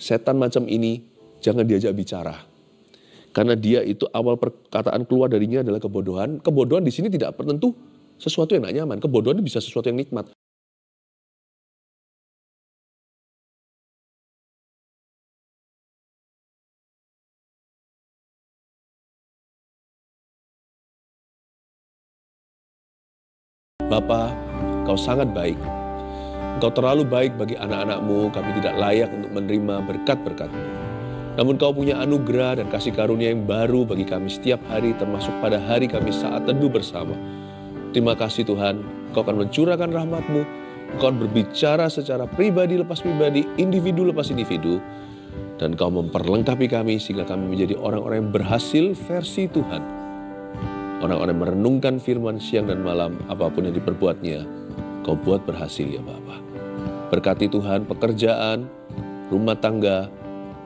setan macam ini jangan diajak bicara. Karena dia itu awal perkataan keluar darinya adalah kebodohan. Kebodohan di sini tidak tentu sesuatu yang tidak nyaman. Kebodohan bisa sesuatu yang nikmat. Bapa, Kau sangat baik. Engkau terlalu baik bagi anak-anak-Mu, kami tidak layak untuk menerima berkat-berkat-Mu. Namun Kau punya anugerah dan kasih karunia yang baru bagi kami setiap hari, termasuk pada hari kami saat teduh bersama. Terima kasih Tuhan, Kau akan mencurahkan rahmat-Mu, Engkau akan berbicara secara pribadi lepas pribadi, individu lepas individu, dan Kau memperlengkapi kami sehingga kami menjadi orang-orang yang berhasil versi Tuhan. Orang-orang yang merenungkan firman siang dan malam, apapun yang diperbuatnya, Kau buat berhasil ya Bapa. Berkati Tuhan pekerjaan, rumah tangga,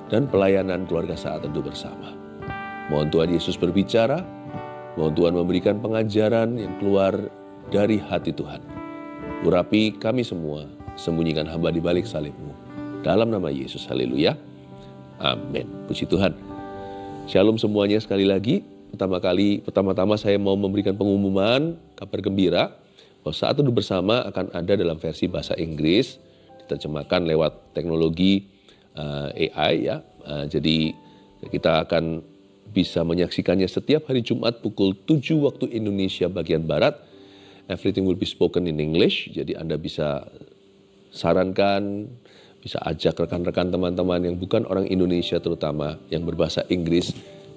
dan pelayanan keluarga saat teduh bersama. Mohon Tuhan Yesus berbicara, mohon Tuhan memberikan pengajaran yang keluar dari hati Tuhan. Urapi kami semua, sembunyikan hamba di balik salib-Mu. Dalam nama Yesus, haleluya. Amin. Puji Tuhan. Shalom semuanya sekali lagi. Pertama-tama saya mau memberikan pengumuman, kabar gembira, bahwa saat teduh bersama akan ada dalam versi bahasa Inggris, diterjemahkan lewat teknologi AI ya. Jadi kita akan bisa menyaksikannya setiap hari Jumat pukul 7 waktu Indonesia bagian Barat. Everything will be spoken in English. Jadi Anda bisa sarankan, bisa ajak rekan-rekan teman-teman yang bukan orang Indonesia terutama yang berbahasa Inggris.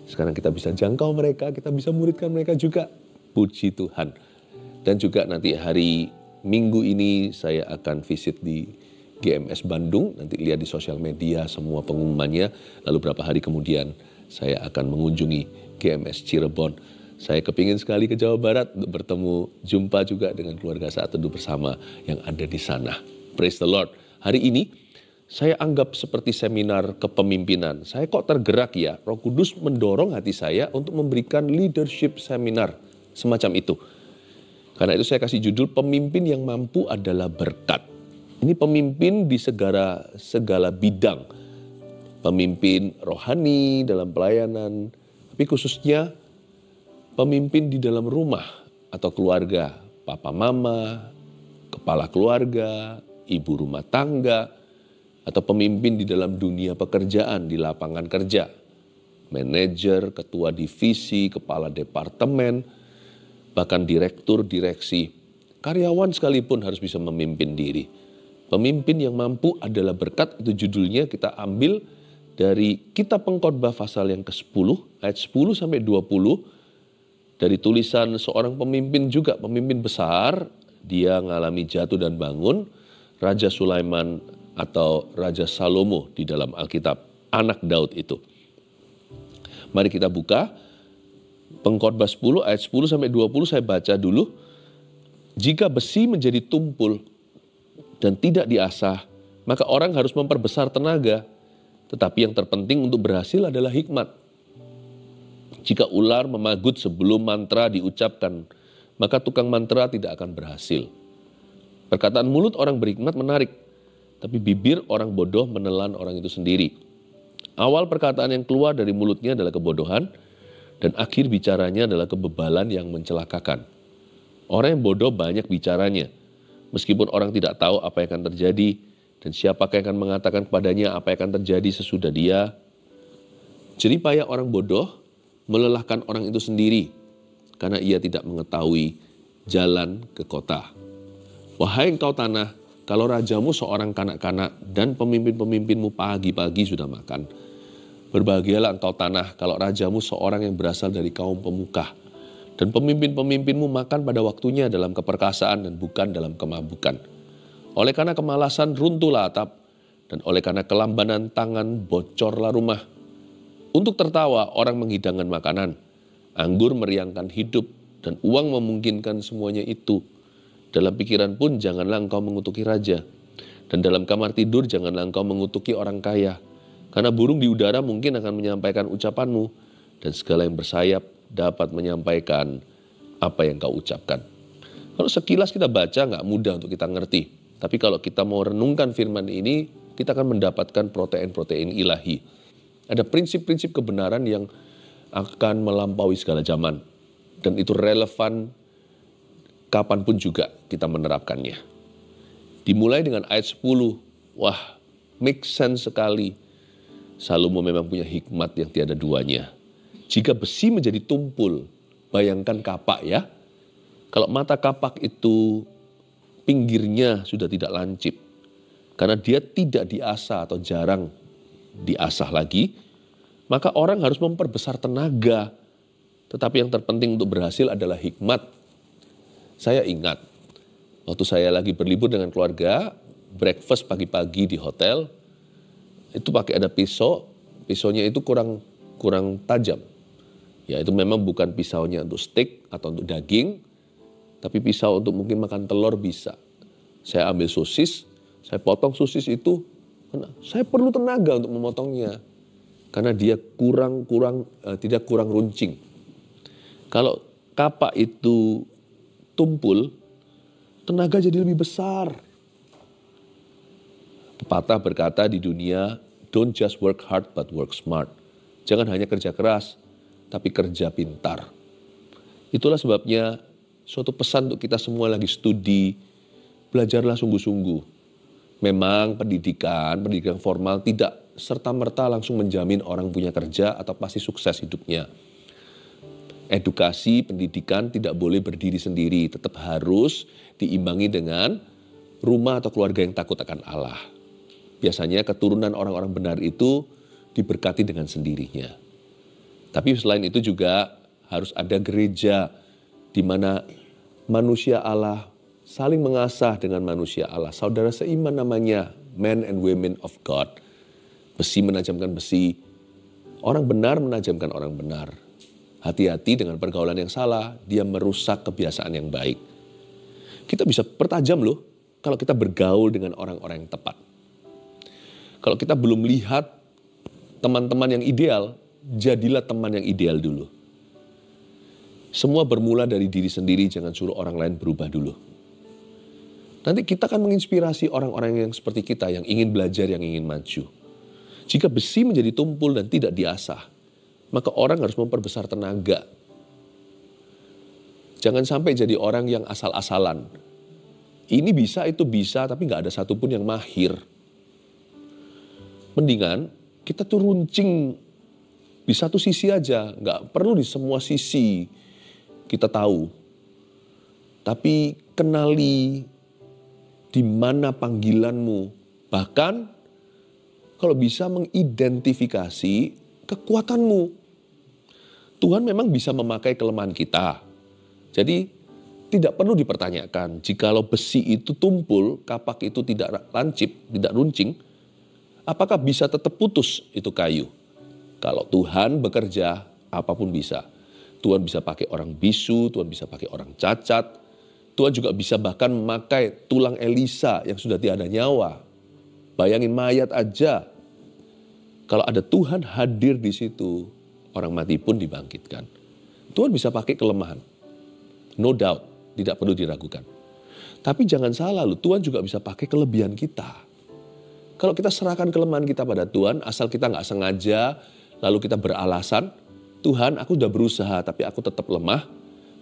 Sekarang kita bisa jangkau mereka, kita bisa muridkan mereka juga. Puji Tuhan. Dan juga nanti hari Minggu ini saya akan visit di GMS Bandung, nanti lihat di sosial media semua pengumumannya. Lalu beberapa hari kemudian saya akan mengunjungi GMS Cirebon. Saya kepingin sekali ke Jawa Barat untuk bertemu, jumpa juga dengan keluarga saat teduh bersama yang ada di sana. Praise the Lord. Hari ini saya anggap seperti seminar kepemimpinan. Saya kok tergerak ya, Roh Kudus mendorong hati saya untuk memberikan leadership seminar semacam itu. Karena itu saya kasih judul pemimpin yang mampu adalah berkat. Ini pemimpin di segala bidang. Pemimpin rohani dalam pelayanan, tapi khususnya pemimpin di dalam rumah atau keluarga. Papa mama, kepala keluarga, ibu rumah tangga, atau pemimpin di dalam dunia pekerjaan, di lapangan kerja. Manajer, ketua divisi, kepala departemen, bahkan direktur, direksi. Karyawan sekalipun harus bisa memimpin diri. Pemimpin yang mampu adalah berkat, itu judulnya kita ambil dari Kitab Pengkhotbah pasal yang ke-10, ayat 10 sampai 20, dari tulisan seorang pemimpin juga, pemimpin besar, dia ngalami jatuh dan bangun, Raja Sulaiman atau Raja Salomo di dalam Alkitab, anak Daud itu. Mari kita buka Pengkhotbah 10 ayat 10 sampai 20 saya baca dulu. Jika besi menjadi tumpul dan tidak diasah, maka orang harus memperbesar tenaga. Tetapi yang terpenting untuk berhasil adalah hikmat. Jika ular memagut sebelum mantra diucapkan, maka tukang mantra tidak akan berhasil. Perkataan mulut orang berhikmat menarik, tapi bibir orang bodoh menelan orang itu sendiri. Awal perkataan yang keluar dari mulutnya adalah kebodohan, dan akhir bicaranya adalah kebebalan yang mencelakakan. Orang yang bodoh banyak bicaranya, meskipun orang tidak tahu apa yang akan terjadi, dan siapakah yang akan mengatakan kepadanya apa yang akan terjadi sesudah dia. Jeripaya orang bodoh melelahkan orang itu sendiri, karena ia tidak mengetahui jalan ke kota. Wahai engkau tanah, kalau rajamu seorang kanak-kanak dan pemimpin-pemimpinmu pagi-pagi sudah makan. Berbahagialah engkau tanah kalau rajamu seorang yang berasal dari kaum pemuka. Dan pemimpin-pemimpinmu makan pada waktunya dalam keperkasaan dan bukan dalam kemabukan. Oleh karena kemalasan runtuhlah atap, dan oleh karena kelambanan tangan bocorlah rumah. Untuk tertawa orang menghidangkan makanan, anggur meriangkan hidup, dan uang memungkinkan semuanya itu. Dalam pikiran pun janganlah engkau mengutuki raja, dan dalam kamar tidur janganlah engkau mengutuki orang kaya. Karena burung di udara mungkin akan menyampaikan ucapanmu, dan segala yang bersayap dapat menyampaikan apa yang kau ucapkan. Kalau sekilas kita baca nggak mudah untuk kita ngerti. Tapi kalau kita mau renungkan firman ini, kita akan mendapatkan protein-protein ilahi. Ada prinsip-prinsip kebenaran yang akan melampaui segala zaman. Dan itu relevan kapanpun juga kita menerapkannya. Dimulai dengan ayat 10. Wah, make sense sekali. Salomo memang punya hikmat yang tiada duanya. Jika besi menjadi tumpul, bayangkan kapak ya. Kalau mata kapak itu pinggirnya sudah tidak lancip. Karena dia tidak diasah atau jarang diasah lagi. Maka orang harus memperbesar tenaga. Tetapi yang terpenting untuk berhasil adalah hikmat. Saya ingat, waktu saya lagi berlibur dengan keluarga, breakfast pagi-pagi di hotel, itu pakai ada pisau, pisaunya itu kurang tajam. Ya itu memang bukan pisaunya untuk steak atau untuk daging, tapi pisau untuk mungkin makan telur bisa. Saya ambil sosis, saya potong sosis itu, saya perlu tenaga untuk memotongnya. Karena dia tidak kurang runcing. Kalau kapak itu tumpul, tenaga jadi lebih besar. Pepatah berkata di dunia, don't just work hard but work smart. Jangan hanya kerja keras, tapi kerja pintar. Itulah sebabnya suatu pesan untuk kita semua lagi studi, belajarlah sungguh-sungguh. Memang pendidikan formal tidak serta-merta langsung menjamin orang punya kerja atau pasti sukses hidupnya. Edukasi, pendidikan tidak boleh berdiri sendiri, tetap harus diimbangi dengan rumah atau keluarga yang takut akan Allah. Biasanya keturunan orang-orang benar itu diberkati dengan sendirinya. Tapi selain itu juga harus ada gereja di mana manusia Allah saling mengasah dengan manusia Allah. Saudara seiman namanya men and women of God. Besi menajamkan besi, orang benar menajamkan orang benar. Hati-hati dengan pergaulan yang salah, dia merusak kebiasaan yang baik. Kita bisa pertajam loh kalau kita bergaul dengan orang-orang yang tepat. Kalau kita belum lihat teman-teman yang ideal, jadilah teman yang ideal dulu. Semua bermula dari diri sendiri, jangan suruh orang lain berubah dulu. Nanti kita akan menginspirasi orang-orang yang seperti kita, yang ingin belajar, yang ingin maju. Jika besi menjadi tumpul dan tidak diasah, maka orang harus memperbesar tenaga. Jangan sampai jadi orang yang asal-asalan. Ini bisa, itu bisa, tapi nggak ada satupun yang mahir. Mendingan kita tuh runcing di satu sisi aja, nggak perlu di semua sisi kita tahu. Tapi kenali di mana panggilanmu. Bahkan kalau bisa mengidentifikasi kekuatanmu. Tuhan memang bisa memakai kelemahan kita. Jadi tidak perlu dipertanyakan. Jikalau besi itu tumpul, kapak itu tidak lancip, tidak runcing, apakah bisa tetap putus itu kayu? Kalau Tuhan bekerja, apapun bisa. Tuhan bisa pakai orang bisu, Tuhan bisa pakai orang cacat. Tuhan juga bisa bahkan memakai tulang Elisa yang sudah tiada nyawa. Bayangin mayat aja. Kalau ada Tuhan hadir di situ, orang mati pun dibangkitkan. Tuhan bisa pakai kelemahan. No doubt, tidak perlu diragukan. Tapi jangan salah loh, Tuhan juga bisa pakai kelebihan kita. Kalau kita serahkan kelemahan kita pada Tuhan, asal kita nggak sengaja, lalu kita beralasan, Tuhan aku udah berusaha tapi aku tetap lemah.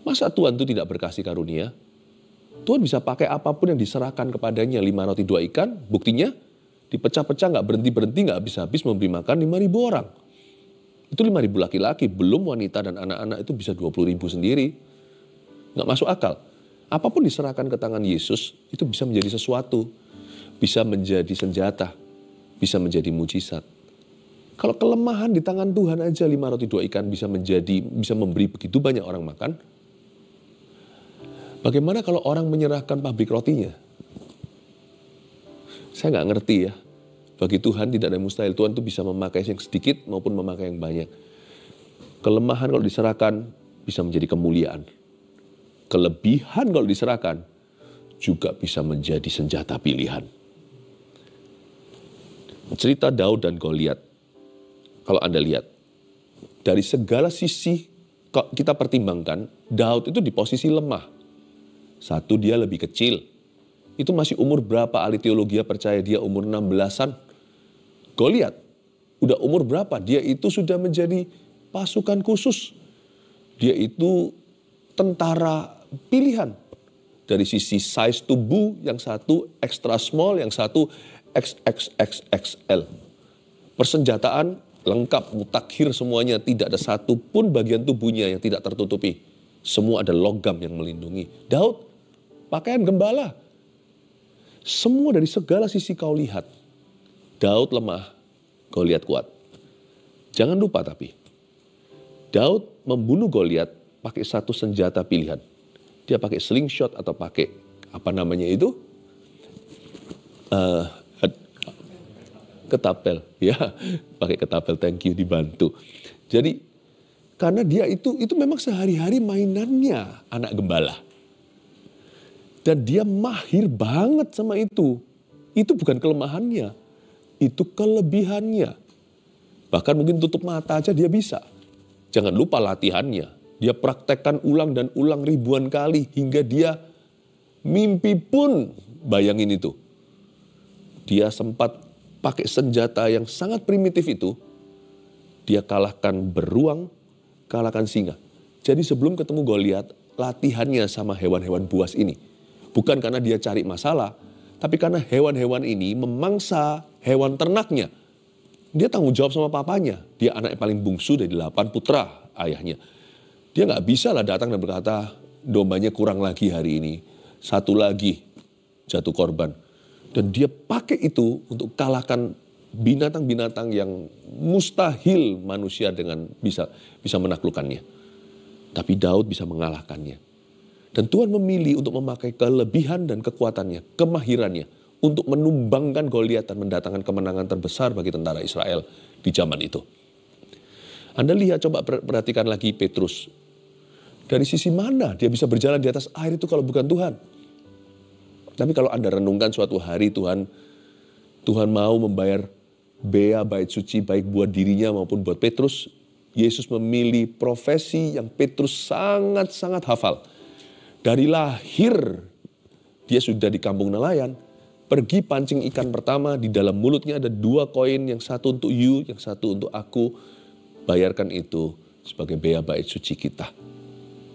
Masa Tuhan itu tidak berkasih karunia? Tuhan bisa pakai apapun yang diserahkan kepadanya. 5 roti 2 ikan, buktinya dipecah-pecah nggak berhenti-berhenti, nggak habis-habis memberi makan 5.000 orang. Itu 5.000 laki-laki, belum wanita dan anak-anak itu bisa 20.000 sendiri. Nggak masuk akal. Apapun diserahkan ke tangan Yesus, itu bisa menjadi sesuatu. Bisa menjadi senjata, bisa menjadi mujizat. Kalau kelemahan di tangan Tuhan aja 5 roti 2 ikan bisa memberi begitu banyak orang makan. Bagaimana kalau orang menyerahkan pabrik rotinya? Saya nggak ngerti ya. Bagi Tuhan tidak ada yang mustahil. Tuhan itu bisa memakai yang sedikit maupun memakai yang banyak. Kelemahan kalau diserahkan bisa menjadi kemuliaan. Kelebihan kalau diserahkan juga bisa menjadi senjata pilihan. Cerita Daud dan Goliat. Kalau Anda lihat, dari segala sisi kita pertimbangkan, Daud itu di posisi lemah. Satu, dia lebih kecil. Itu masih umur berapa? Ahli teologi percaya dia umur 16-an. Goliat, udah umur berapa? Dia itu sudah menjadi pasukan khusus. Dia itu tentara pilihan. Dari sisi size tubuh, yang satu extra small, yang satu XXXXL. Persenjataan lengkap, mutakhir semuanya. Tidak ada satu pun bagian tubuhnya yang tidak tertutupi. Semua ada logam yang melindungi. Daud, pakaian gembala. Semua dari segala sisi kau lihat. Daud lemah, Goliat kuat. Jangan lupa tapi, Daud membunuh Goliat pakai satu senjata pilihan. Dia pakai slingshot atau pakai apa namanya itu? Ketapel. Ya, pakai ketapel, thank you, dibantu. Jadi karena dia itu memang sehari-hari mainannya anak gembala. Dan dia mahir banget sama itu. Itu bukan kelemahannya, itu kelebihannya. Bahkan mungkin tutup mata aja dia bisa. Jangan lupa latihannya. Dia praktekkan ulang dan ulang ribuan kali hingga dia mimpi pun bayangin itu. Dia sempat pakai senjata yang sangat primitif itu. Dia kalahkan beruang, kalahkan singa. Jadi sebelum ketemu Goliat, latihannya sama hewan-hewan buas ini. Bukan karena dia cari masalah, tapi karena hewan-hewan ini memangsa hewan ternaknya. Dia tanggung jawab sama papanya. Dia anak yang paling bungsu dari 8 putra ayahnya. Dia nggak bisa lah datang dan berkata, dombanya kurang lagi hari ini. Satu lagi jatuh korban. Dan dia pakai itu untuk kalahkan binatang-binatang yang mustahil manusia dengan bisa menaklukkannya. Tapi Daud bisa mengalahkannya. Dan Tuhan memilih untuk memakai kelebihan dan kekuatannya, kemahirannya, untuk menumbangkan Goliat dan mendatangkan kemenangan terbesar bagi tentara Israel di zaman itu. Anda lihat, coba perhatikan lagi Petrus. Dari sisi mana dia bisa berjalan di atas air itu kalau bukan Tuhan? Tapi kalau Anda renungkan suatu hari Tuhan mau membayar bea bait suci baik buat dirinya maupun buat Petrus. Yesus memilih profesi yang Petrus sangat-sangat hafal. Dari lahir dia sudah di kampung nelayan. Pergi pancing ikan pertama, di dalam mulutnya ada 2 koin, yang satu untuk you, yang satu untuk aku. Bayarkan itu sebagai bea bait suci kita.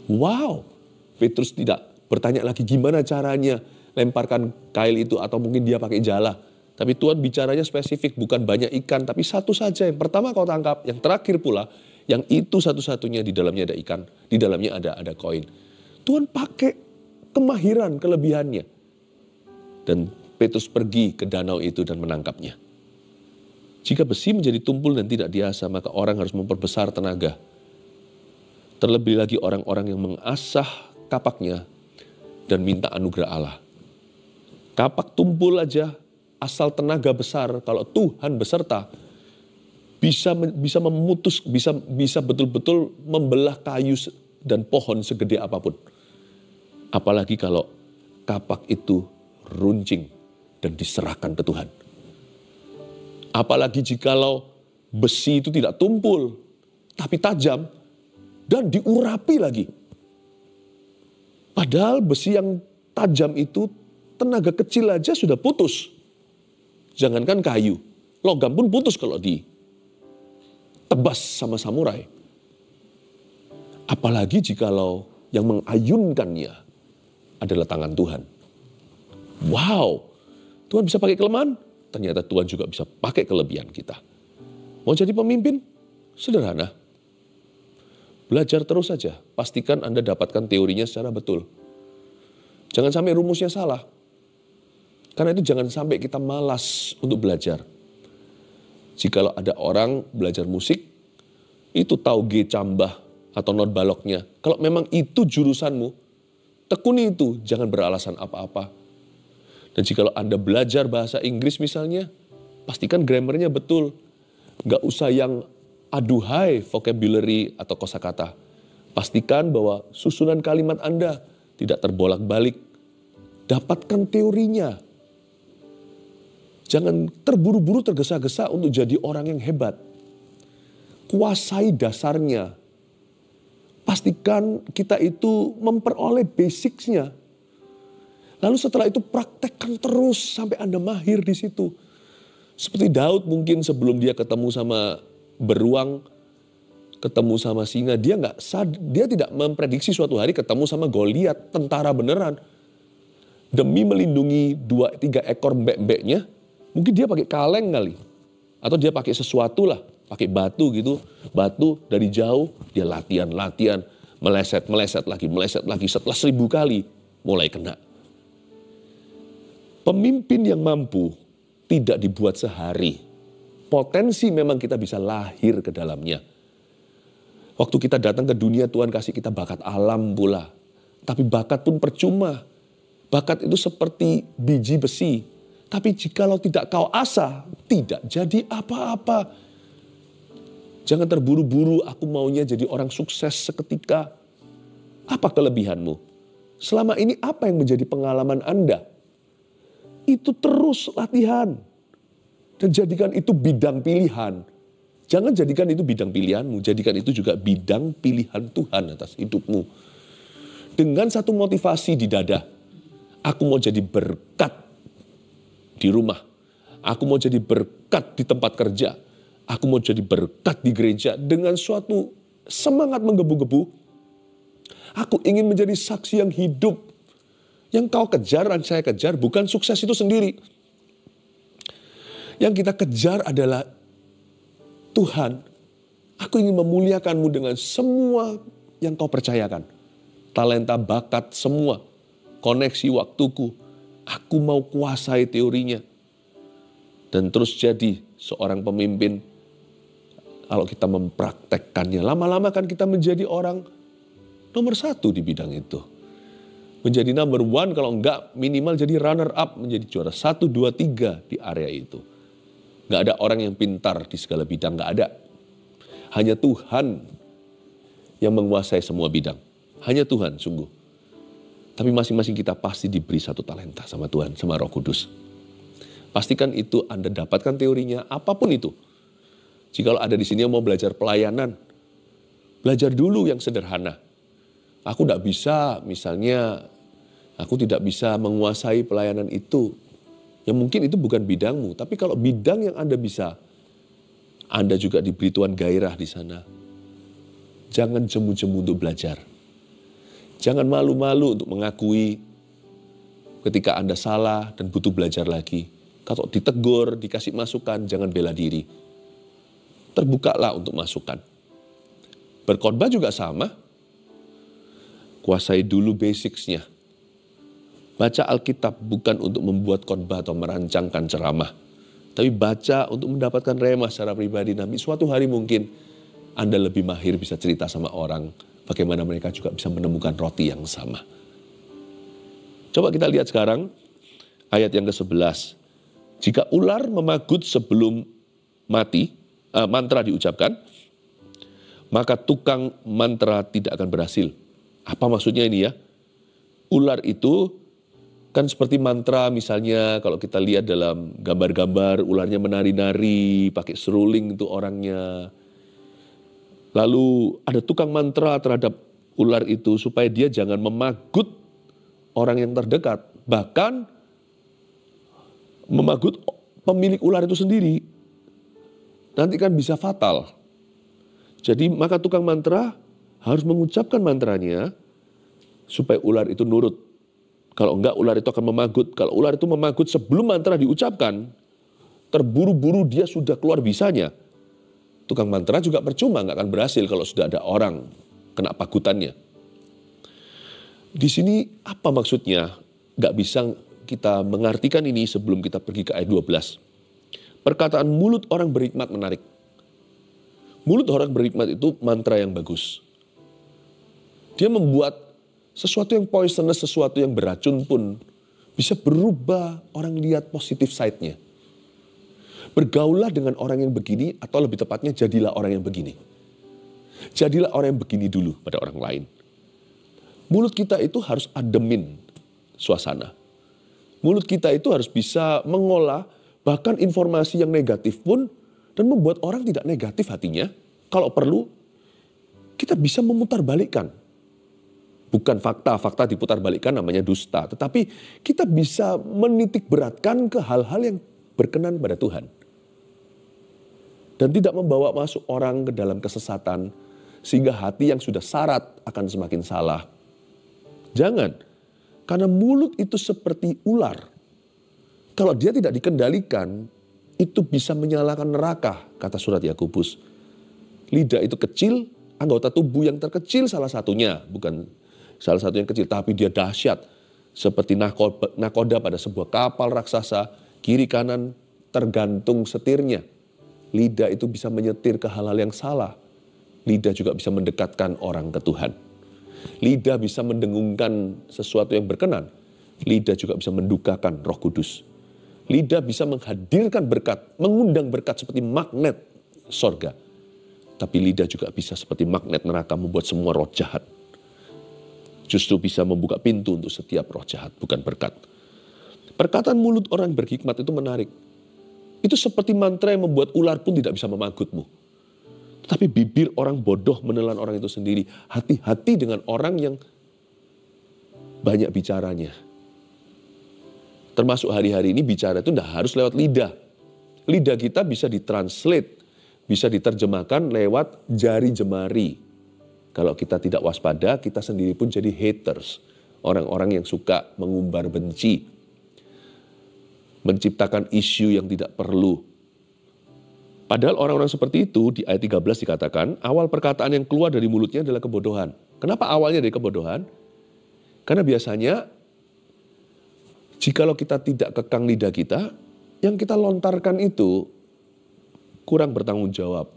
Wow, Petrus tidak bertanya lagi gimana caranya lemparkan kail itu atau mungkin dia pakai jala. Tapi Tuhan bicaranya spesifik, bukan banyak ikan, tapi satu saja. Yang pertama kau tangkap, yang terakhir pula, yang itu satu-satunya di dalamnya ada ikan, di dalamnya ada koin. Tuhan pakai kemahiran, kelebihannya. Dan Petrus pergi ke danau itu dan menangkapnya. Jika besi menjadi tumpul dan tidak diasah, maka orang harus memperbesar tenaga. Terlebih lagi orang-orang yang mengasah kapaknya dan minta anugerah Allah. Kapak tumpul aja, asal tenaga besar, kalau Tuhan beserta, bisa memutus, bisa betul-betul membelah kayu dan pohon segede apapun. Apalagi kalau kapak itu runcing dan diserahkan ke Tuhan. Apalagi jikalau besi itu tidak tumpul, tapi tajam dan diurapi lagi. Padahal besi yang tajam itu tenaga kecil aja sudah putus. Jangankan kayu, logam pun putus kalau ditebas sama samurai. Apalagi jikalau yang mengayunkannya adalah tangan Tuhan. Wow, Tuhan bisa pakai kelemahan, ternyata Tuhan juga bisa pakai kelebihan kita. Mau jadi pemimpin? Sederhana. Belajar terus saja, pastikan Anda dapatkan teorinya secara betul. Jangan sampai rumusnya salah. Karena itu jangan sampai kita malas untuk belajar. Jikalau ada orang belajar musik, itu tahu G cambah atau not baloknya. Kalau memang itu jurusanmu, tekuni itu, jangan beralasan apa-apa. Dan jikalau Anda belajar bahasa Inggris misalnya, pastikan grammarnya betul. Nggak usah yang aduhai vocabulary atau kosakata. Pastikan bahwa susunan kalimat Anda tidak terbolak-balik. Dapatkan teorinya. Jangan terburu-buru tergesa-gesa untuk jadi orang yang hebat. Kuasai dasarnya. Pastikan kita itu memperoleh basicsnya. Lalu setelah itu praktekkan terus sampai Anda mahir di situ. Seperti Daud mungkin sebelum dia ketemu sama beruang, ketemu sama singa, dia tidak memprediksi suatu hari ketemu sama Goliat, tentara beneran. Demi melindungi 2-3 ekor mbek-mbeknya, mungkin dia pakai kaleng kali. Atau dia pakai sesuatu lah, pakai batu gitu. Batu dari jauh, dia latihan, meleset lagi. Setelah 1000 kali, mulai kena. Pemimpin yang mampu tidak dibuat sehari. Potensi memang kita bisa lahir ke dalamnya. Waktu kita datang ke dunia, Tuhan kasih kita bakat alam pula. Tapi bakat pun percuma. Bakat itu seperti biji besi. Tapi jikalau tidak kau asah, tidak jadi apa-apa. Jangan terburu-buru, aku maunya jadi orang sukses seketika. Apa kelebihanmu? Selama ini apa yang menjadi pengalaman Anda? Itu terus latihan. Dan jadikan itu bidang pilihan. Jangan jadikan itu bidang pilihanmu, jadikan itu juga bidang pilihan Tuhan atas hidupmu. Dengan satu motivasi di dada, aku mau jadi berkat di rumah. Aku mau jadi berkat di tempat kerja. Aku mau jadi berkat di gereja. Dengan suatu semangat menggebu-gebu, aku ingin menjadi saksi yang hidup. Yang kau kejar dan saya kejar bukan sukses itu sendiri. Yang kita kejar adalah Tuhan, aku ingin memuliakanmu dengan semua yang kau percayakan. Talenta, bakat, semua. Koneksi waktuku. Aku mau kuasai teorinya. Dan terus jadi seorang pemimpin. Kalau kita mempraktekkannya. Lama-lama kan kita menjadi orang nomor 1 di bidang itu. Menjadi number 1 kalau enggak minimal jadi runner up. Menjadi juara 1, 2, 3 di area itu. Gak ada orang yang pintar di segala bidang, gak ada. Hanya Tuhan yang menguasai semua bidang. Hanya Tuhan, sungguh. Tapi masing-masing kita pasti diberi satu talenta sama Tuhan, sama Roh Kudus. Pastikan itu Anda dapatkan teorinya, apapun itu. Jikalau ada di sini yang mau belajar pelayanan, belajar dulu yang sederhana. Aku gak bisa, misalnya, aku tidak bisa menguasai pelayanan itu. Ya mungkin itu bukan bidangmu, tapi kalau bidang yang Anda bisa, Anda juga diberi Tuhan gairah di sana. Jangan jemu-jemu untuk belajar. Jangan malu-malu untuk mengakui ketika Anda salah dan butuh belajar lagi. Kalau ditegur, dikasih masukan, jangan bela diri. Terbukalah untuk masukan. Berkhotbah juga sama. Kuasai dulu basics-nya. Baca Alkitab bukan untuk membuat khotbah atau merancangkan ceramah. Tapi baca untuk mendapatkan remah secara pribadi. Nabi suatu hari mungkin Anda lebih mahir bisa cerita sama orang. Bagaimana mereka juga bisa menemukan roti yang sama. Coba kita lihat sekarang ayat yang ke-11. Jika ular memagut sebelum mati, mantra diucapkan, maka tukang mantra tidak akan berhasil. Apa maksudnya ini ya? Ular itu kan seperti mantra misalnya kalau kita lihat dalam gambar-gambar ularnya menari-nari, pakai seruling itu orangnya. Lalu ada tukang mantra terhadap ular itu supaya dia jangan memagut orang yang terdekat. Bahkan memagut pemilik ular itu sendiri. Nanti kan bisa fatal. Jadi maka tukang mantra harus mengucapkan mantranya supaya ular itu nurut. Kalau enggak ular itu akan memagut. Kalau ular itu memagut sebelum mantra diucapkan, terburu-buru dia sudah keluar bisanya. Tukang mantra juga percuma, enggak akan berhasil kalau sudah ada orang kena pagutannya. Di sini apa maksudnya? Enggak bisa kita mengartikan ini sebelum kita pergi ke ayat 12. Perkataan mulut orang berhikmat menarik. Mulut orang berhikmat itu mantra yang bagus. Dia membuat sesuatu yang poisonous, sesuatu yang beracun pun bisa berubah orang lihat positif side-nya. Bergaulah dengan orang yang begini atau lebih tepatnya jadilah orang yang begini. Jadilah orang yang begini dulu pada orang lain. Mulut kita itu harus ademin suasana. Mulut kita itu harus bisa mengolah bahkan informasi yang negatif pun dan membuat orang tidak negatif hatinya. Kalau perlu kita bisa memutarbalikkan. Bukan fakta diputarbalikkan namanya dusta. Tetapi kita bisa menitik beratkan ke hal-hal yang berkenan pada Tuhan. Dan tidak membawa masuk orang ke dalam kesesatan, sehingga hati yang sudah syarat akan semakin salah. Jangan, karena mulut itu seperti ular. Kalau dia tidak dikendalikan, itu bisa menyalakan neraka, kata surat Yakobus. Lidah itu kecil, anggota tubuh yang terkecil salah satunya. Bukan salah satu yang kecil, tapi dia dahsyat. Seperti nakoda pada sebuah kapal raksasa, kiri kanan tergantung setirnya. Lidah itu bisa menyetir ke hal-hal yang salah. Lidah juga bisa mendekatkan orang ke Tuhan. Lidah bisa mendengungkan sesuatu yang berkenan. Lidah juga bisa mendukakan Roh Kudus. Lidah bisa menghadirkan berkat, mengundang berkat seperti magnet sorga. Tapi lidah juga bisa seperti magnet neraka membuat semua roh jahat. Justru bisa membuka pintu untuk setiap roh jahat, bukan berkat. Perkataan mulut orang berhikmat itu menarik. Itu seperti mantra yang membuat ular pun tidak bisa memagutmu. Tetapi bibir orang bodoh menelan orang itu sendiri. Hati-hati dengan orang yang banyak bicaranya. Termasuk hari-hari ini bicara itu tidak harus lewat lidah. Lidah kita bisa ditranslate, bisa diterjemahkan lewat jari jemari. Kalau kita tidak waspada, kita sendiri pun jadi haters. Orang-orang yang suka mengumbar benci. Menciptakan isu yang tidak perlu. Padahal orang-orang seperti itu di ayat 13 dikatakan, awal perkataan yang keluar dari mulutnya adalah kebodohan. Kenapa awalnya dari kebodohan? Karena biasanya, jikalau kita tidak kekang lidah kita, yang kita lontarkan itu kurang bertanggung jawab.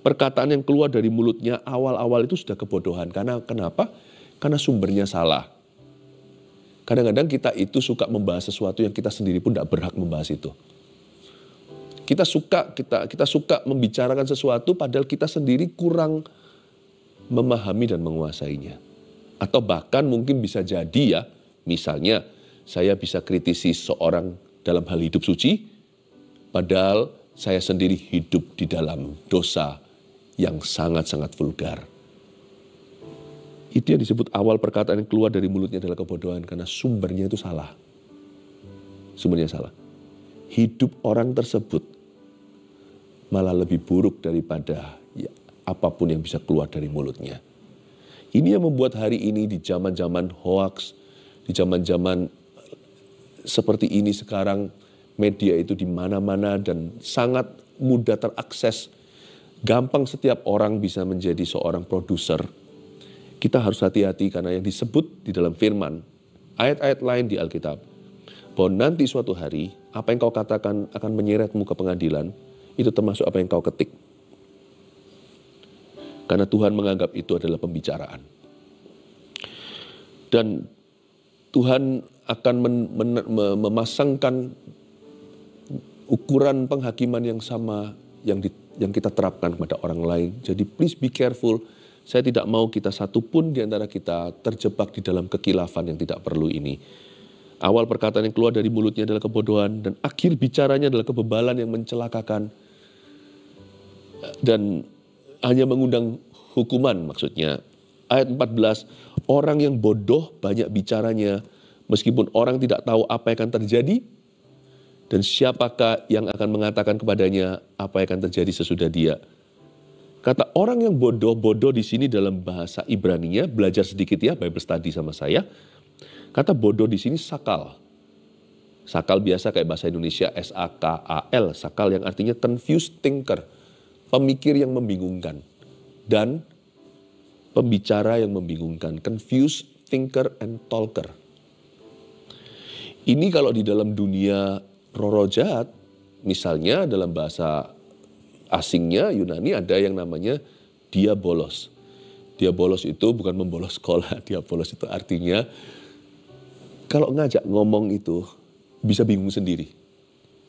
Perkataan yang keluar dari mulutnya awal-awal itu sudah kebodohan. Karena kenapa? Karena sumbernya salah. Kadang-kadang kita itu suka membahas sesuatu yang kita sendiri pun tidak berhak membahas itu. Kita suka membicarakan sesuatu padahal kita sendiri kurang memahami dan menguasainya. Atau bahkan mungkin bisa jadi ya, misalnya saya bisa kritisi seorang dalam hal hidup suci, padahal saya sendiri hidup di dalam dosa yang sangat-sangat vulgar. Itu yang disebut awal perkataan yang keluar dari mulutnya adalah kebodohan. Karena sumbernya itu salah. Sumbernya salah. Hidup orang tersebut malah lebih buruk daripada ya, apapun yang bisa keluar dari mulutnya. Ini yang membuat hari ini di zaman-zaman hoax, di zaman-zaman seperti ini sekarang, media itu di mana-mana dan sangat mudah terakses. Gampang setiap orang bisa menjadi seorang produser. Kita harus hati-hati karena yang disebut di dalam firman, ayat-ayat lain di Alkitab, bahwa nanti suatu hari apa yang kau katakan akan menyeretmu ke pengadilan, itu termasuk apa yang kau ketik. Karena Tuhan menganggap itu adalah pembicaraan. Dan Tuhan akan memasangkan ukuran penghakiman yang sama yang kita terapkan kepada orang lain. Jadi please be careful. Saya tidak mau kita satupun di antara kita terjebak di dalam kekilafan yang tidak perlu ini. Awal perkataan yang keluar dari mulutnya adalah kebodohan dan akhir bicaranya adalah kebebalan yang mencelakakan. Dan hanya mengundang hukuman maksudnya. Ayat 14, orang yang bodoh banyak bicaranya meskipun orang tidak tahu apa yang akan terjadi. Dan siapakah yang akan mengatakan kepadanya apa yang akan terjadi sesudah dia. Kata orang yang bodoh di sini dalam bahasa Ibraninya, belajar sedikit ya, Bible study sama saya. Kata bodoh di sini sakal. Sakal biasa kayak bahasa Indonesia S-A-K-A-L, sakal yang artinya confused thinker, pemikir yang membingungkan. Dan pembicara yang membingungkan, confused thinker and talker. Ini kalau di dalam dunia roh jahat, misalnya dalam bahasa asingnya Yunani ada yang namanya diabolos. Diabolos itu bukan membolos sekolah, diabolos itu artinya kalau ngajak ngomong itu bisa bingung sendiri.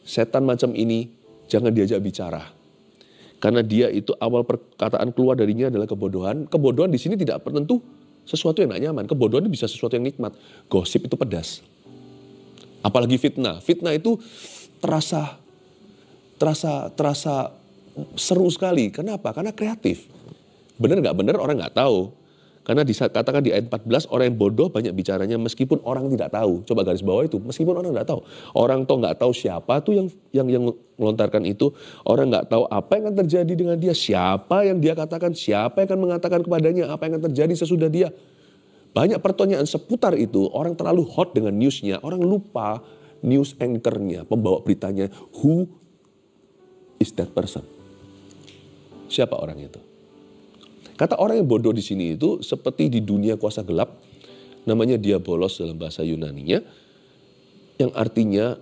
Setan macam ini jangan diajak bicara. Karena dia itu awal perkataan keluar darinya adalah kebodohan. Kebodohan di sini tidak tentu sesuatu yang tidak nyaman. Kebodohan itu bisa sesuatu yang nikmat. Gosip itu pedas. Apalagi fitnah. Fitnah itu terasa seru sekali. Kenapa? Karena kreatif. Benar nggak benar orang nggak tahu. Karena dikatakan di ayat 14, orang yang bodoh banyak bicaranya meskipun orang tidak tahu. Coba garis bawah itu, meskipun orang tidak tahu. Orang toh nggak tahu siapa tuh yang melontarkan itu. Orang nggak tahu apa yang akan terjadi dengan dia. Siapa yang dia katakan, siapa yang akan mengatakan kepadanya apa yang akan terjadi sesudah dia. Banyak pertanyaan seputar itu, orang terlalu hot dengan newsnya. Orang lupa news anchor-nya, pembawa beritanya. Who is that person? Siapa orang itu? Kata orang yang bodoh di sini itu seperti di dunia kuasa gelap, namanya diabolos dalam bahasa Yunaninya, yang artinya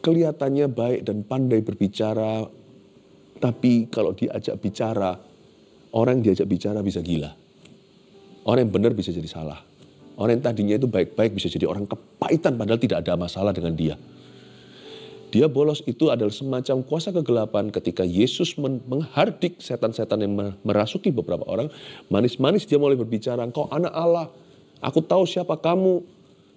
kelihatannya baik dan pandai berbicara, tapi kalau diajak bicara, orang yang diajak bicara bisa gila. Orang yang benar bisa jadi salah. Orang yang tadinya itu baik-baik bisa jadi orang kepahitan padahal tidak ada masalah dengan dia. Diabolos itu adalah semacam kuasa kegelapan ketika Yesus menghardik setan-setan yang merasuki beberapa orang. Manis-manis dia mulai berbicara, engkau anak Allah, aku tahu siapa kamu.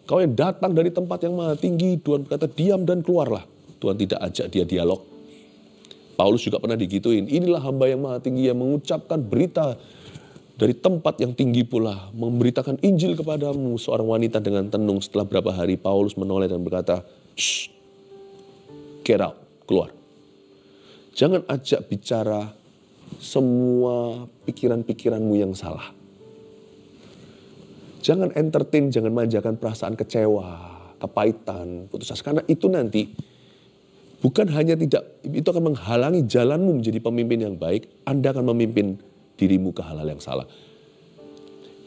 Kau yang datang dari tempat yang maha tinggi. Tuhan berkata diam dan keluarlah. Tuhan tidak ajak dia dialog. Paulus juga pernah digituin. Inilah hamba yang maha tinggi yang mengucapkan berita dari tempat yang tinggi pula. Memberitakan Injil kepadamu. Seorang wanita dengan tenung. Setelah berapa hari Paulus menoleh dan berkata, shh. Get out, keluar. Jangan ajak bicara semua pikiran-pikiranmu yang salah. Jangan entertain, jangan manjakan perasaan kecewa, kepahitan, putus asa. Karena itu nanti bukan hanya itu akan menghalangi jalanmu menjadi pemimpin yang baik, Anda akan memimpin dirimu ke hal-hal yang salah.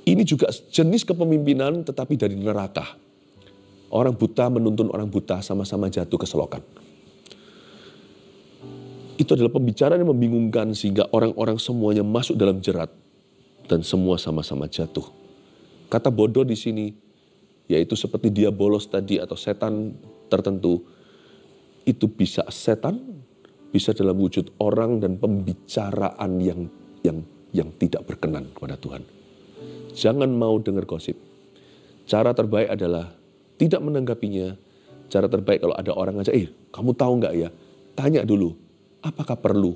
Ini juga jenis kepemimpinan tetapi dari neraka. Orang buta menuntun orang buta sama-sama jatuh ke selokan. Itu adalah pembicaraan yang membingungkan sehingga orang-orang semuanya masuk dalam jerat dan semua sama-sama jatuh. Kata bodoh di sini yaitu seperti diabolos tadi atau setan tertentu. Itu bisa setan, bisa dalam wujud orang dan pembicaraan yang tidak berkenan kepada Tuhan. Jangan mau dengar gosip. Cara terbaik adalah tidak menanggapinya. Cara terbaik kalau ada orang aja, kamu tahu nggak ya? Tanya dulu. Apakah perlu?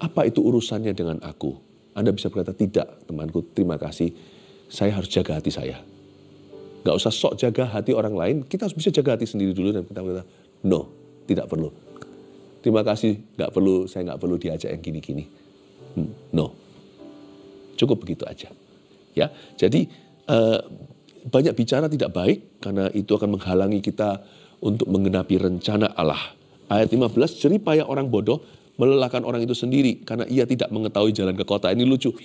Apa itu urusannya dengan aku? Anda bisa berkata, tidak temanku, terima kasih. Saya harus jaga hati saya. Gak usah sok jaga hati orang lain. Kita harus bisa jaga hati sendiri dulu. Dan kita berkata, no, tidak perlu. Terima kasih, saya gak perlu diajak yang gini-gini. No. Cukup begitu aja. Ya, jadi banyak bicara tidak baik. Karena itu akan menghalangi kita untuk menggenapi rencana Allah. Ayat 15, jeripaya orang bodoh melelahkan orang itu sendiri karena ia tidak mengetahui jalan ke kota. Ini lucu.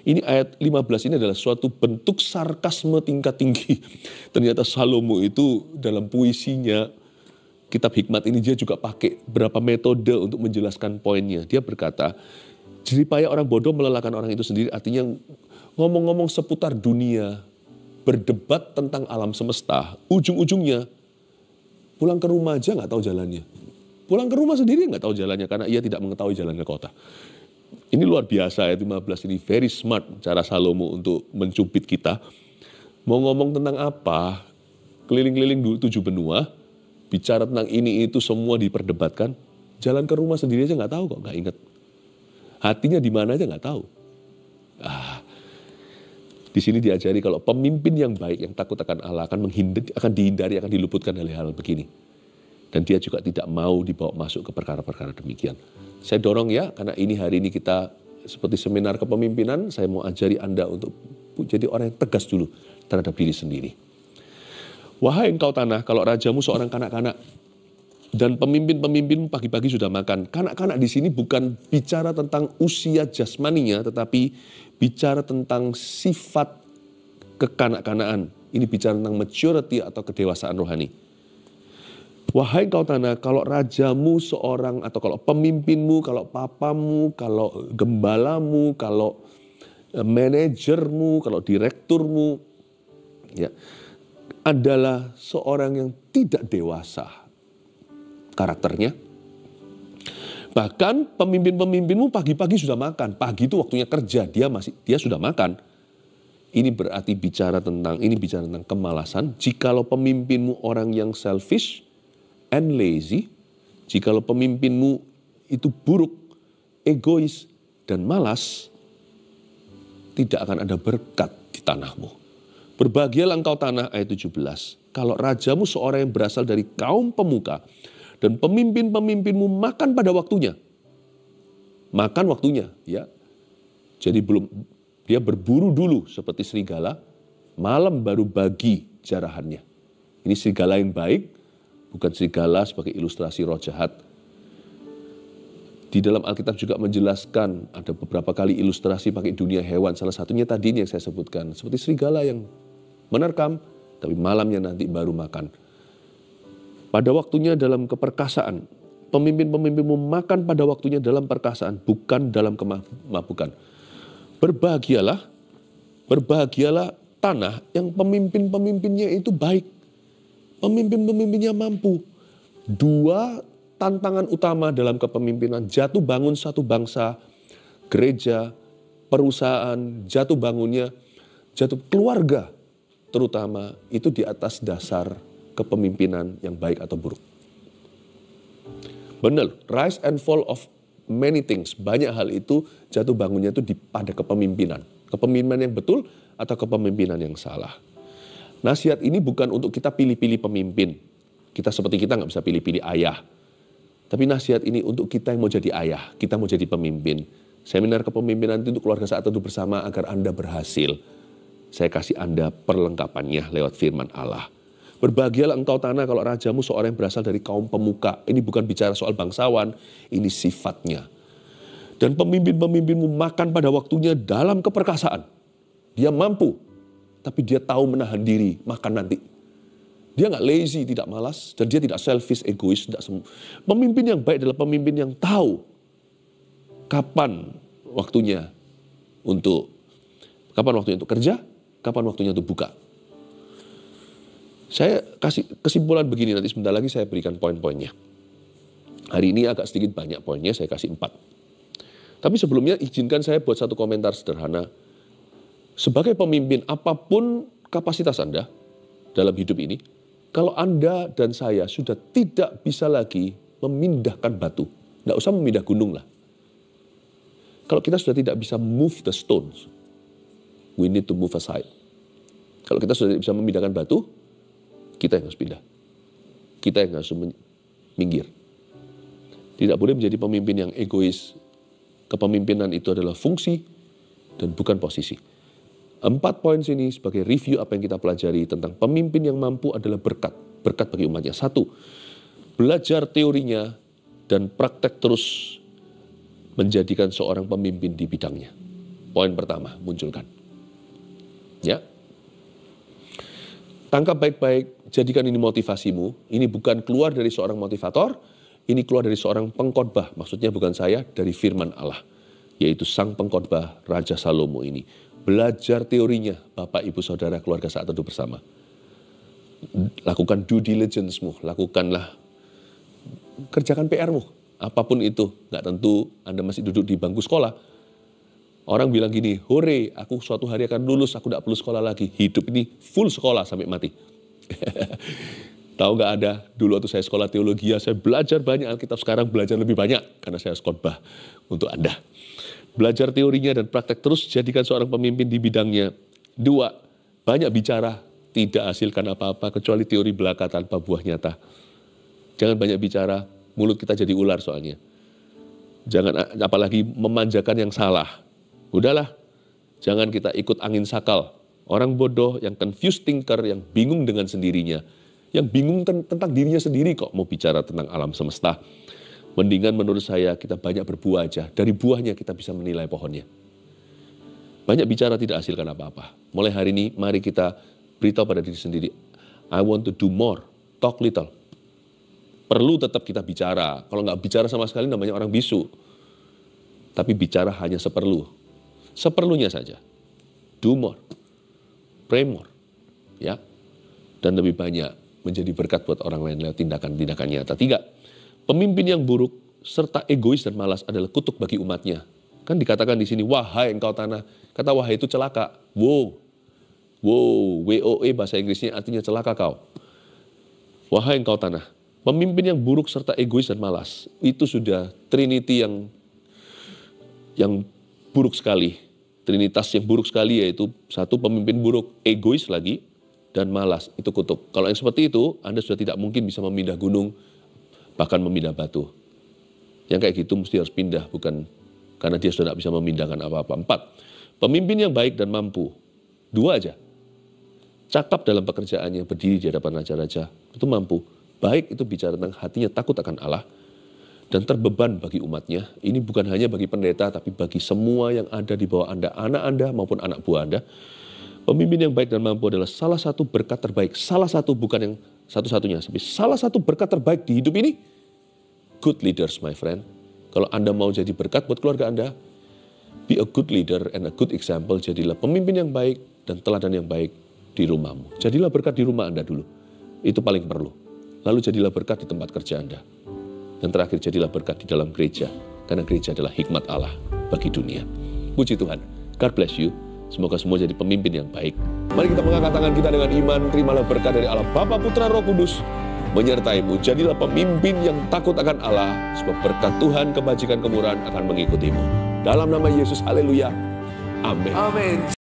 Ini ayat 15 ini adalah suatu bentuk sarkasme tingkat tinggi. Ternyata Salomo itu dalam puisinya, kitab hikmat ini dia juga pakai berapa metode untuk menjelaskan poinnya. Dia berkata, jeripaya orang bodoh melelahkan orang itu sendiri artinya ngomong-ngomong seputar dunia, berdebat tentang alam semesta, ujung-ujungnya pulang ke rumah aja nggak tahu jalannya. Pulang ke rumah sendiri nggak tahu jalannya karena ia tidak mengetahui jalan ke kota. Ini luar biasa ayat 15 ini, very smart cara Salomo untuk mencubit kita. Mau ngomong tentang apa, keliling-keliling 7 benua, bicara tentang ini itu semua diperdebatkan. Jalan ke rumah sendiri aja nggak tahu kok, nggak inget. Hatinya di mana aja nggak tahu. Di sini diajari kalau pemimpin yang baik, yang takut akan Allah akan dihindari, akan diluputkan dari hal begini. Dan dia juga tidak mau dibawa masuk ke perkara-perkara demikian. Saya dorong ya, karena hari ini kita seperti seminar kepemimpinan, saya mau ajari Anda untuk jadi orang yang tegas dulu terhadap diri sendiri. Wahai engkau tanah, kalau rajamu seorang kanak-kanak, dan pemimpin-pemimpin pagi-pagi sudah makan. Kanak-kanak di sini bukan bicara tentang usia jasmaninya, tetapi bicara tentang sifat kekanak-kanaan. Ini bicara tentang maturity atau kedewasaan rohani. Wahai engkau tanah, kalau rajamu seorang, atau kalau pemimpinmu, kalau papamu, kalau gembalamu, kalau manajermu, kalau direkturmu, ya, adalah seorang yang tidak dewasa karakternya. Bahkan pemimpin-pemimpinmu pagi-pagi sudah makan. Pagi itu waktunya kerja, dia sudah makan. Ini berarti bicara tentang kemalasan. Jikalau pemimpinmu orang yang selfish and lazy, jikalau pemimpinmu itu buruk, egois, dan malas, tidak akan ada berkat di tanahmu. Berbahagialah engkau tanah, ayat 17. Kalau rajamu seorang yang berasal dari kaum pemuka dan pemimpin-pemimpinmu makan pada waktunya. Makan waktunya, ya. Jadi dia berburu dulu seperti serigala, malam baru bagi jarahannya. Ini serigala yang baik, bukan serigala sebagai ilustrasi roh jahat. Di dalam Alkitab juga menjelaskan ada beberapa kali ilustrasi pakai dunia hewan. Salah satunya tadi yang saya sebutkan. Seperti serigala yang menerkam, tapi malamnya nanti baru makan. Pada waktunya dalam keperkasaan. Pemimpin-pemimpinmu makan pada waktunya dalam perkasaan, bukan dalam kemabukan. Berbahagialah tanah yang pemimpin-pemimpinnya itu baik. Pemimpin-pemimpinnya mampu. Dua tantangan utama dalam kepemimpinan, jatuh bangun satu bangsa, gereja, perusahaan, jatuh bangunnya, jatuh keluarga terutama, itu di atas dasar kepemimpinan yang baik atau buruk. Benar, rise and fall of many things, banyak hal itu jatuh bangunnya itu pada kepemimpinan. Kepemimpinan yang betul atau kepemimpinan yang salah. Nasihat ini bukan untuk kita pilih-pilih pemimpin. Kita nggak bisa pilih-pilih ayah. Tapi nasihat ini untuk kita yang mau jadi ayah, kita mau jadi pemimpin. Seminar kepemimpinan itu untuk keluarga Saat Teduh Bersama agar Anda berhasil. Saya kasih Anda perlengkapannya lewat firman Allah. Berbahagialah engkau tanah kalau rajamu seorang yang berasal dari kaum pemuka. Ini bukan bicara soal bangsawan, ini sifatnya. Dan pemimpin-pemimpinmu makan pada waktunya dalam keperkasaan. Dia mampu, tapi dia tahu menahan diri, makan nanti. Dia nggak lazy, tidak malas, dan dia tidak selfish, egois. Pemimpin yang baik adalah pemimpin yang tahu kapan waktunya untuk kerja, kapan waktunya untuk buka. Saya kasih kesimpulan begini, nanti sebentar lagi saya berikan poin-poinnya. Hari ini agak sedikit banyak poinnya, saya kasih 4. Tapi sebelumnya izinkan saya buat satu komentar sederhana. Sebagai pemimpin, apapun kapasitas Anda dalam hidup ini, kalau Anda dan saya sudah tidak bisa lagi memindahkan batu, nggak usah memindah gunung lah. Kalau kita sudah tidak bisa move the stones, we need to move aside. Kalau kita sudah tidak bisa memindahkan batu, kita yang harus pindah. Kita yang harus minggir. Tidak boleh menjadi pemimpin yang egois. Kepemimpinan itu adalah fungsi dan bukan posisi. 4 poin sini sebagai review apa yang kita pelajari tentang pemimpin yang mampu adalah berkat. Berkat bagi umatnya. 1, belajar teorinya dan praktek terus menjadikan seorang pemimpin di bidangnya. Poin pertama, munculkan. Ya. Tangkap baik-baik, jadikan ini motivasimu. Ini bukan keluar dari seorang motivator, ini keluar dari seorang pengkhotbah. Maksudnya bukan saya, dari firman Allah. Yaitu sang pengkhotbah Raja Salomo ini. Belajar teorinya, Bapak, Ibu, Saudara, keluarga Saat Teduh Bersama. Lakukan due diligence-mu, kerjakan PR-mu. Apapun itu, nggak tentu Anda masih duduk di bangku sekolah. Orang bilang gini, hore, aku suatu hari akan lulus, aku nggak perlu sekolah lagi. Hidup ini full sekolah sampai mati. Tahu nggak ada, dulu waktu saya sekolah teologi, saya belajar banyak Alkitab, sekarang belajar lebih banyak karena saya khotbah untuk Anda. Belajar teorinya dan praktek terus, jadikan seorang pemimpin di bidangnya. 2, banyak bicara, tidak hasilkan apa-apa kecuali teori belaka tanpa buah nyata. Jangan banyak bicara, mulut kita jadi ular soalnya. Jangan apalagi memanjakan yang salah. Udahlah, jangan kita ikut angin sakal. Orang bodoh, yang confused thinker, yang bingung dengan sendirinya. Yang bingung tentang dirinya sendiri kok mau bicara tentang alam semesta. Mendingan menurut saya kita banyak berbuah aja. Dari buahnya kita bisa menilai pohonnya. Banyak bicara tidak hasilkan apa-apa. Mulai hari ini mari kita beritahu pada diri sendiri. I want to do more, talk little. Perlu tetap kita bicara. Kalau nggak bicara sama sekali namanya orang bisu. Tapi bicara hanya seperlunya saja. Do more, pray more. Ya. Dan lebih banyak menjadi berkat buat orang lain lewat tindakan-tindakan nyata. 3, pemimpin yang buruk serta egois dan malas adalah kutuk bagi umatnya. Kan dikatakan di sini, wahai engkau tanah. Kata wahai itu celaka. Wow, W-O-E bahasa Inggrisnya artinya celaka kau. Wahai engkau tanah. Pemimpin yang buruk serta egois dan malas. Itu sudah trinity yang buruk sekali. Trinitas yang buruk sekali, yaitu satu, pemimpin buruk, egois lagi, dan malas, itu kutuk. Kalau yang seperti itu, Anda sudah tidak mungkin bisa memindah gunung, bahkan memindah batu. Yang kayak gitu mesti harus pindah, bukan karena dia sudah tidak bisa memindahkan apa-apa. 4, pemimpin yang baik dan mampu. 2 aja. Cakap dalam pekerjaannya, berdiri di hadapan raja-raja, itu mampu. Baik itu bicara tentang hatinya takut akan Allah, dan terbeban bagi umatnya. Ini bukan hanya bagi pendeta, tapi bagi semua yang ada di bawah Anda, anak Anda maupun anak buah Anda. Pemimpin yang baik dan mampu adalah salah satu berkat terbaik. Salah satu, bukan yang satu-satunya, tapi salah satu berkat terbaik di hidup ini. Good leaders, my friend. Kalau Anda mau jadi berkat buat keluarga Anda, be a good leader and a good example. Jadilah pemimpin yang baik dan teladan yang baik di rumahmu. Jadilah berkat di rumah Anda dulu. Itu paling perlu. Lalu jadilah berkat di tempat kerja Anda. Dan terakhir, jadilah berkat di dalam gereja. Karena gereja adalah hikmat Allah bagi dunia. Puji Tuhan. God bless you. Semoga semua jadi pemimpin yang baik. Mari kita mengangkat tangan kita dengan iman. Terimalah berkat dari Allah Bapa, Putra, Roh Kudus menyertaimu. Jadilah pemimpin yang takut akan Allah. Sebab berkat Tuhan, kebajikan, kemurahan akan mengikutimu. Dalam nama Yesus, haleluya. Amin. Amin.